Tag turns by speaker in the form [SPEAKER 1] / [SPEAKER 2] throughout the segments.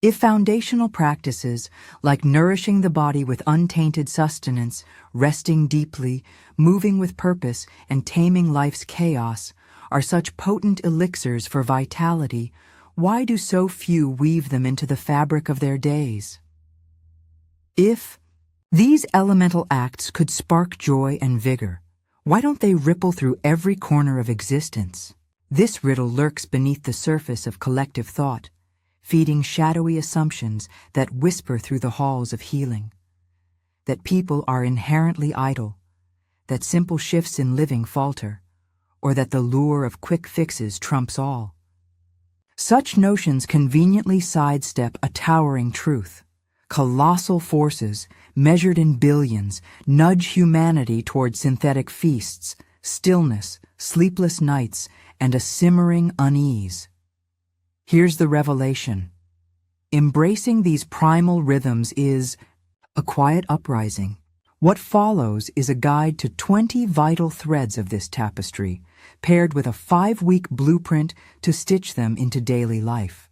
[SPEAKER 1] If foundational practices, like nourishing the body with untainted sustenance, resting deeply, moving with purpose, and taming life's chaos, are such potent elixirs for vitality, why do so few weave them into the fabric of their days? If these elemental acts could spark joy and vigor, why don't they ripple through every corner of existence? This riddle lurks beneath the surface of collective thought, feeding shadowy assumptions that whisper through the halls of healing. That people are inherently idle, that simple shifts in living falter, or that the lure of quick fixes trumps all. Such notions conveniently sidestep a towering truth. Colossal forces, measured in billions, nudge humanity toward synthetic feasts, stillness, sleepless nights, and a simmering unease. Here's the revelation. Embracing these primal rhythms is a quiet uprising. What follows is a guide to 20 vital threads of this tapestry, paired with a 5-week blueprint to stitch them into daily life.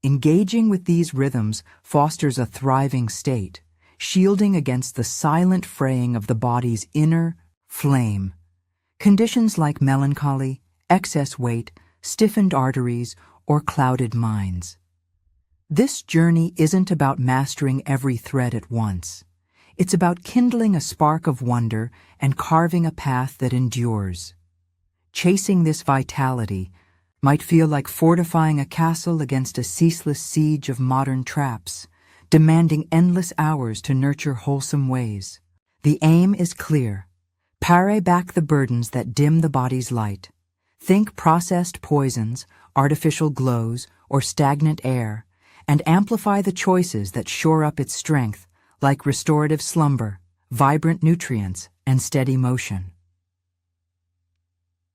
[SPEAKER 1] Engaging with these rhythms fosters a thriving state, shielding against the silent fraying of the body's inner flame. Conditions like melancholy, excess weight, stiffened arteries, or clouded minds. This journey isn't about mastering every thread at once. It's about kindling a spark of wonder and carving a path that endures. Chasing this vitality might feel like fortifying a castle against a ceaseless siege of modern traps, demanding endless hours to nurture wholesome ways. The aim is clear. Pare back the burdens that dim the body's light. Think processed poisons, artificial glows, or stagnant air, and amplify the choices that shore up its strength, like restorative slumber, vibrant nutrients, and steady motion.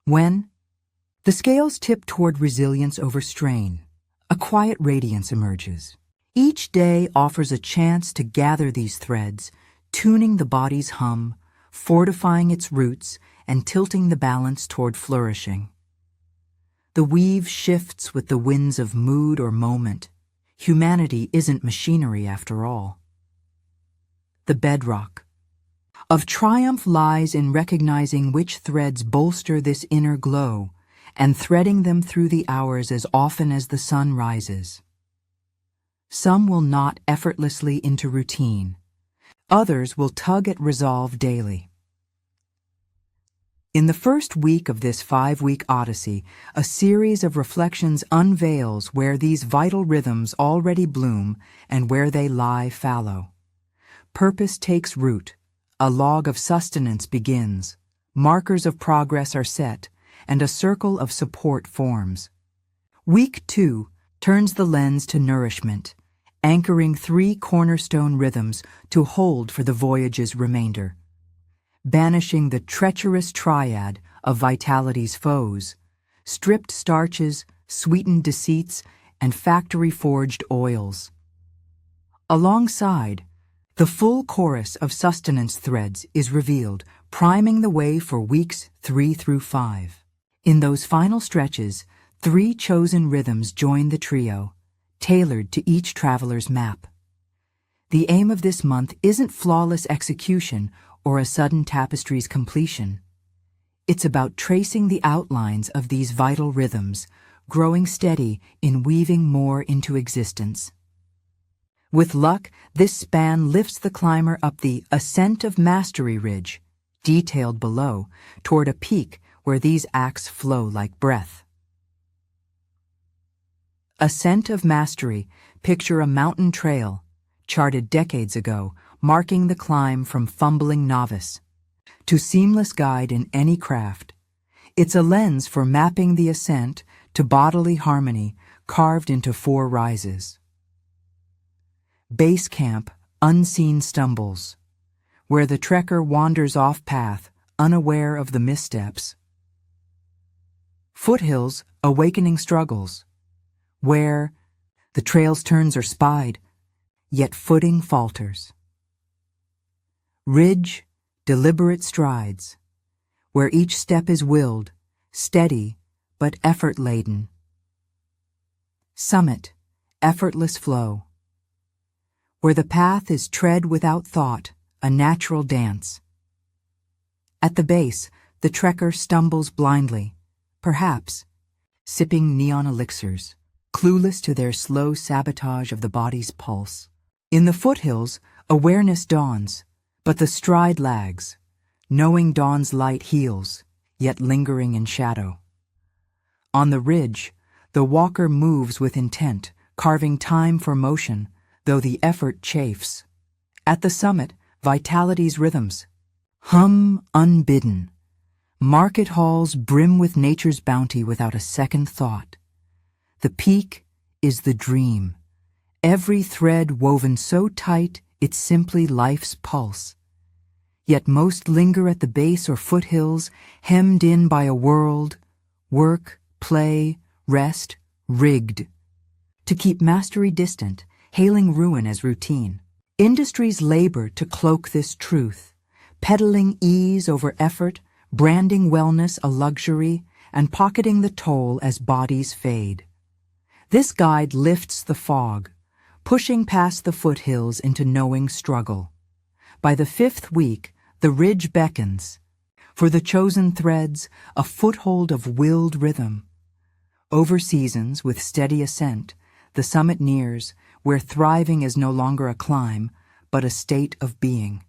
[SPEAKER 1] When the scales tip toward resilience over strain, a quiet radiance emerges. Each day offers a chance to gather these threads, tuning the body's hum, fortifying its roots, and tilting the balance toward flourishing. The weave shifts with the winds of mood or moment. Humanity isn't machinery after all. The bedrock of triumph lies in recognizing which threads bolster this inner glow and threading them through the hours as often as the sun rises. Some will knot effortlessly into routine. Others will tug at resolve daily. In the first week of this 5-week odyssey, a series of reflections unveils where these vital rhythms already bloom and where they lie fallow. Purpose takes root, a log of sustenance begins, markers of progress are set, and a circle of support forms. Week 2 turns the lens to nourishment, anchoring 3 cornerstone rhythms to hold for the voyage's remainder. Banishing the treacherous triad of vitality's foes, stripped starches, sweetened deceits, and factory-forged oils. Alongside, the full chorus of sustenance threads is revealed, priming the way for weeks 3 through 5. In those final stretches, 3 chosen rhythms join the trio, tailored to each traveler's map. The aim of this month isn't flawless execution or a sudden tapestry's completion. It's about tracing the outlines of these vital rhythms, growing steady in weaving more into existence. With luck, this span lifts the climber up the ascent of mastery ridge, detailed below, toward a peak where these acts flow like breath. Ascent of mastery, picture a mountain trail, charted decades ago, marking the climb from fumbling novice to seamless guide in any craft. It's a lens for mapping the ascent to bodily harmony carved into 4 rises. Base camp, unseen stumbles, where the trekker wanders off path, unaware of the missteps. Foothills, awakening struggles, where the trail's turns are spied, yet footing falters. Ridge, deliberate strides, where each step is willed, steady but effort-laden. Summit, effortless flow. Where the path is tread without thought, a natural dance. At the base, the trekker stumbles blindly, perhaps, sipping neon elixirs, clueless to their slow sabotage of the body's pulse. In the foothills, awareness dawns, but the stride lags. Knowing dawn's light heals, yet lingering in shadow. On the ridge, the walker moves with intent, carving time for motion, though the effort chafes. At the summit, vitality's rhythms hum unbidden. Market halls brim with nature's bounty without a second thought. The peak is the dream, every thread woven so tight it's simply life's pulse. Yet most linger at the base or foothills, hemmed in by a world, work, play, rest, rigged. To keep mastery distant, hailing ruin as routine. Industries labor to cloak this truth, peddling ease over effort, branding wellness a luxury, and pocketing the toll as bodies fade. This guide lifts the fog, pushing past the foothills into knowing struggle. By the 5th week, the ridge beckons. For the chosen threads, a foothold of willed rhythm. Over seasons, with steady ascent, the summit nears, where thriving is no longer a climb, but a state of being.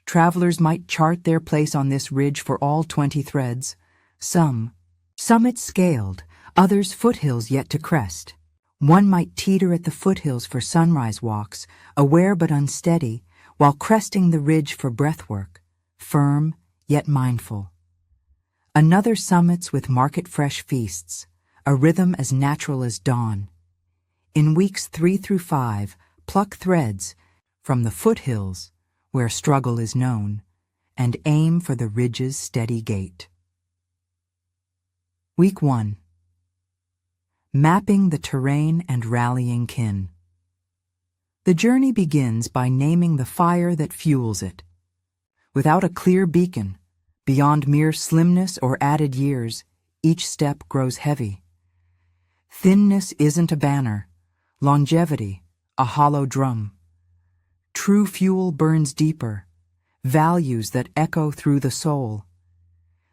[SPEAKER 1] Travelers might chart their place on this ridge for all 20 threads. Some, summits scaled, others foothills yet to crest. One might teeter at the foothills for sunrise walks, aware but unsteady, while cresting the ridge for breathwork, firm yet mindful. Another summits with market-fresh feasts, a rhythm as natural as dawn. In weeks 3 through 5, pluck threads from the foothills, where struggle is known, and aim for the ridge's steady gait. Week 1. Mapping the terrain and rallying kin. The journey begins by naming the fire that fuels it. Without a clear beacon, beyond mere slimness or added years, each step grows heavy. Thinness isn't a banner, longevity, a hollow drum. True fuel burns deeper, values that echo through the soul.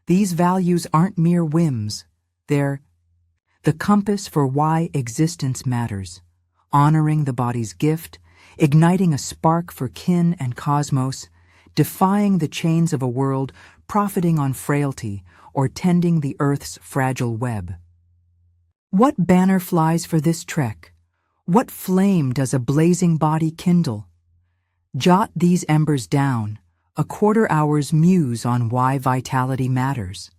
[SPEAKER 1] These values aren't mere whims, they're the compass for why existence matters, honoring the body's gift, igniting a spark for kin and cosmos, defying the chains of a world, profiting on frailty, or tending the earth's fragile web. What banner flies for this trek? What flame does a blazing body kindle? Jot these embers down, a quarter-hour's muse on why vitality matters.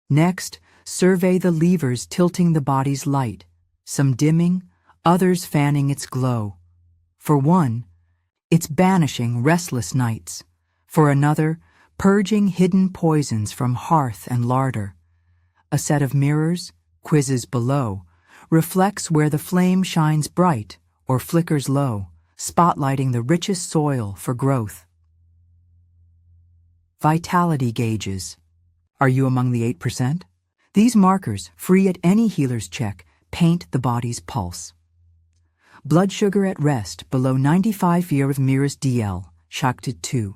[SPEAKER 1] Next, survey the levers tilting the body's light, some dimming, others fanning its glow. For one, it's banishing restless nights. For another, purging hidden poisons from hearth and larder. A set of mirrors, quizzes below, reflects where the flame shines bright or flickers low, spotlighting the richest soil for growth. Vitality gauges. Are you among the 8%? These markers, free at any healer's check, paint the body's pulse. Blood sugar at rest below 95 mirrors DL, Shakti 2.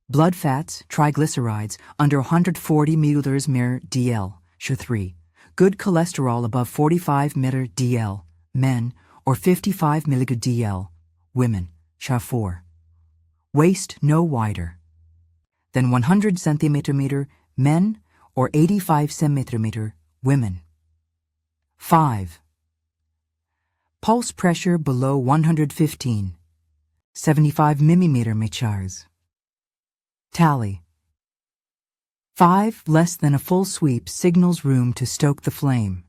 [SPEAKER 1] Blood fats, triglycerides, under 140 milliliters mir DL, Sha 3. Good cholesterol above 45 milliliters DL, men, or 55 milliliters DL, women, Sha 4. Waist no wider than 100 centimeter, men, or 85 centimeter, women. 5. Pulse pressure below 115, 75 millimeter mechars. Tally. 5 less than a full sweep signals room to stoke the flame,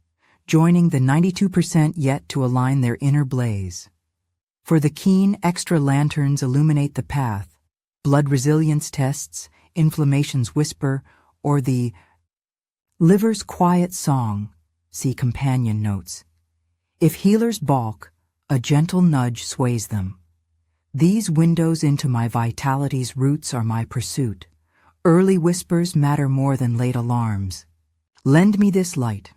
[SPEAKER 1] joining the 92% yet to align their inner blaze. For the keen, extra lanterns illuminate the path, blood resilience tests, inflammation's whisper, or the liver's quiet song, see companion notes. If healers balk, a gentle nudge sways them. These windows into my vitality's roots are my pursuit. Early whispers matter more than late alarms. Lend me this light.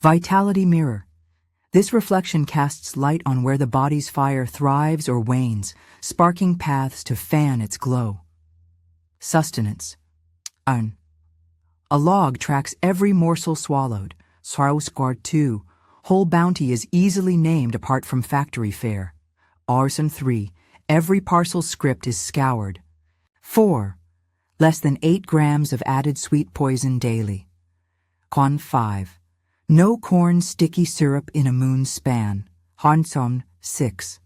[SPEAKER 1] Vitality mirror. This reflection casts light on where the body's fire thrives or wanes, sparking paths to fan its glow. Sustenance. Arn. A log tracks every morsel swallowed. Swarovskar 2. Whole bounty is easily named apart from factory fare. Arson 3. Every parcel script is scoured. 4. Less than 8 grams of added sweet poison daily. Con 5. No corn sticky syrup in a moon's span. Hanson 6.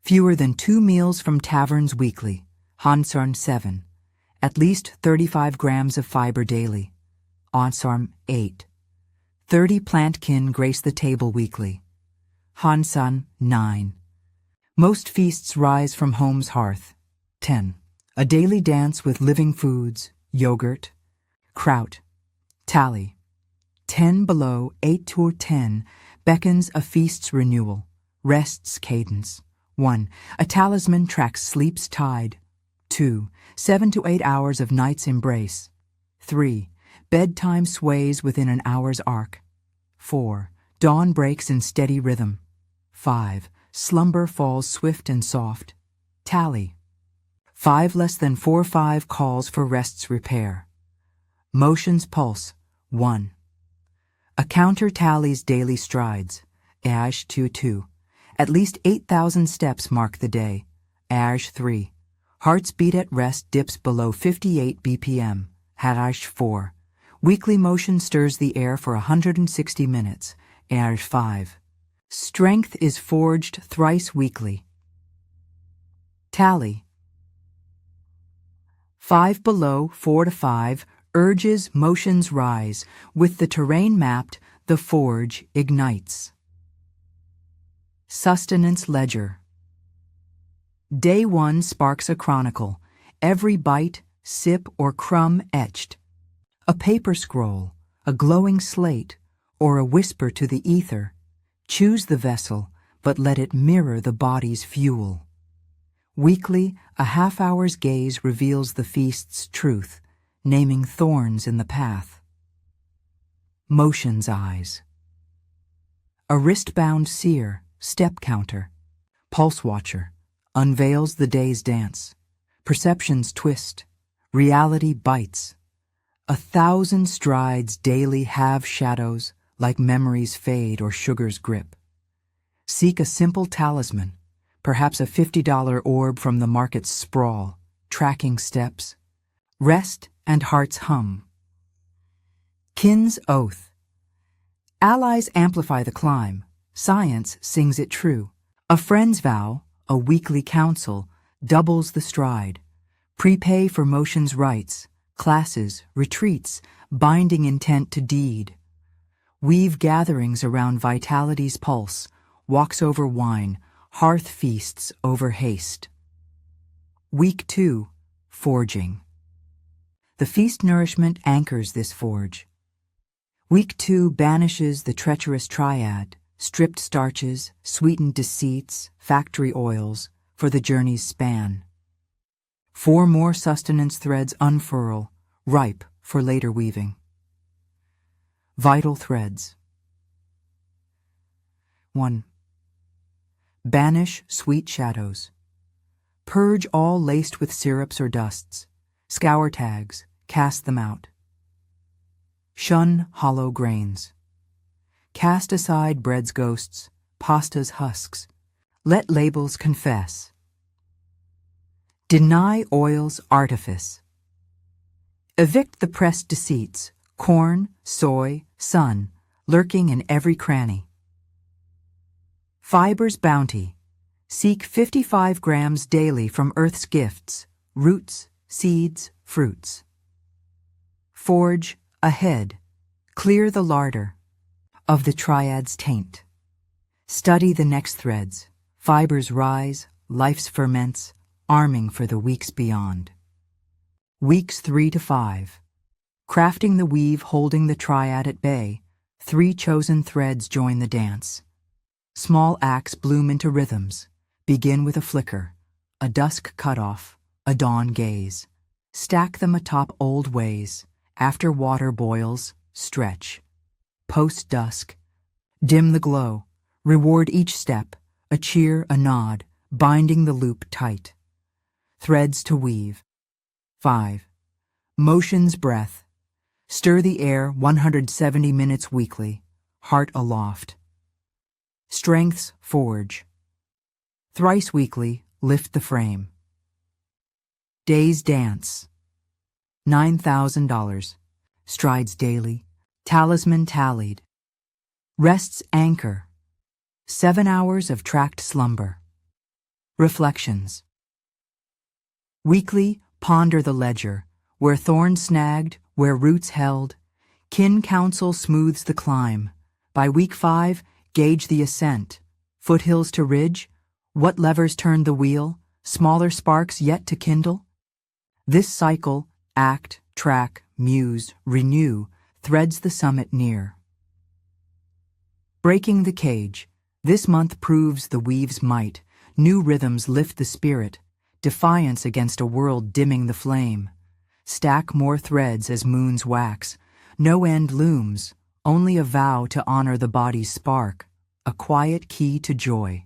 [SPEAKER 1] Fewer than 2 meals from taverns weekly. Hanson 7. At least 35 grams of fiber daily. Ansarm 8. 30 plantkin grace the table weekly. Hansan 9. Most feasts rise from home's hearth. 10. A daily dance with living foods, yogurt, kraut. Tally. 10 below, 8 to 10, beckons a feast's renewal, rest's cadence. 1. A talisman tracks sleep's tide. 2. 7 to 8 hours of night's embrace. 3. Bedtime sways within an hour's arc. 4. Dawn breaks in steady rhythm. 5. Slumber falls swift and soft. Tally. 5 less than 4-5 calls for rest's repair. Motion's pulse. 1. A counter tallies daily strides. Ash 2-2. At least 8,000 steps mark the day. Ash 3. Heart's beat at rest dips below 58 BPM. Harash 4. Weekly motion stirs the air for 160 minutes. Ash 5. Strength is forged thrice weekly. Tally. 5 below, 4 to 5, urges, motions rise. With the terrain mapped, the forge ignites. Sustenance ledger. Day 1 sparks a chronicle, every bite, sip, or crumb etched. A paper scroll, a glowing slate, or a whisper to the ether. Choose the vessel, but let it mirror the body's fuel. Weekly, a half-hour's gaze reveals the feast's truth, naming thorns in the path. Motion's eyes. A wrist-bound seer, step counter, pulse watcher, unveils the day's dance. Perceptions twist, reality bites. 1,000 strides daily have shadows, like memories fade or sugar's grip. Seek a simple talisman, perhaps a $50 orb from the market's sprawl, tracking steps. Rest and heart's hum. Kin's oath. Allies amplify the climb. Science sings it true. A friend's vow, a weekly counsel, doubles the stride. Prepay for motion's rights, classes, retreats, binding intent to deed. Weave gatherings around vitality's pulse, walks over wine, hearth feasts over haste. Week 2, forging. The feast nourishment anchors this forge. Week 2 banishes the treacherous triad, stripped starches, sweetened deceits, factory oils, for the journey's span. 4 more sustenance threads unfurl, ripe for later weaving. Vital threads. 1. Banish sweet shadows. Purge all laced with syrups or dusts. Scour tags, cast them out. Shun hollow grains. Cast aside bread's ghosts, pasta's husks. Let labels confess. Deny oil's artifice. Evict the pressed deceits, corn, soy, sun, lurking in every cranny. Fiber's bounty. Seek 55 grams daily from Earth's gifts, roots, seeds, fruits. Forge ahead. Clear the larder of the triad's taint. Study the next threads. Fibers rise, life's ferments, arming for the weeks beyond. Weeks 3 to 5. Crafting the weave, holding the triad at bay. 3 chosen threads join the dance. Small acts bloom into rhythms. Begin with a flicker, a dusk cutoff, a dawn gaze. Stack them atop old ways. After water boils, stretch. Post-dusk, dim the glow. Reward each step, a cheer, a nod, binding the loop tight. Threads to weave. 5. Motion's breath. Stir the air 170 minutes weekly, heart aloft. Strength's forge. Thrice weekly, lift the frame. Day's dance. $9,000. Strides daily, talisman tallied. Rest's anchor. 7 hours of tracked slumber. Reflections. Weekly, ponder the ledger, where thorns snagged, where roots held. Kin counsel smooths the climb. By week 5, gauge the ascent. Foothills to ridge, what levers turned the wheel, smaller sparks yet to kindle? This cycle, act, track, muse, renew, threads the summit near. Breaking the cage. This month proves the weave's might. New rhythms lift the spirit. Defiance against a world dimming the flame. Stack more threads as moons wax. No end looms, only a vow to honor the body's spark. A quiet key to joy.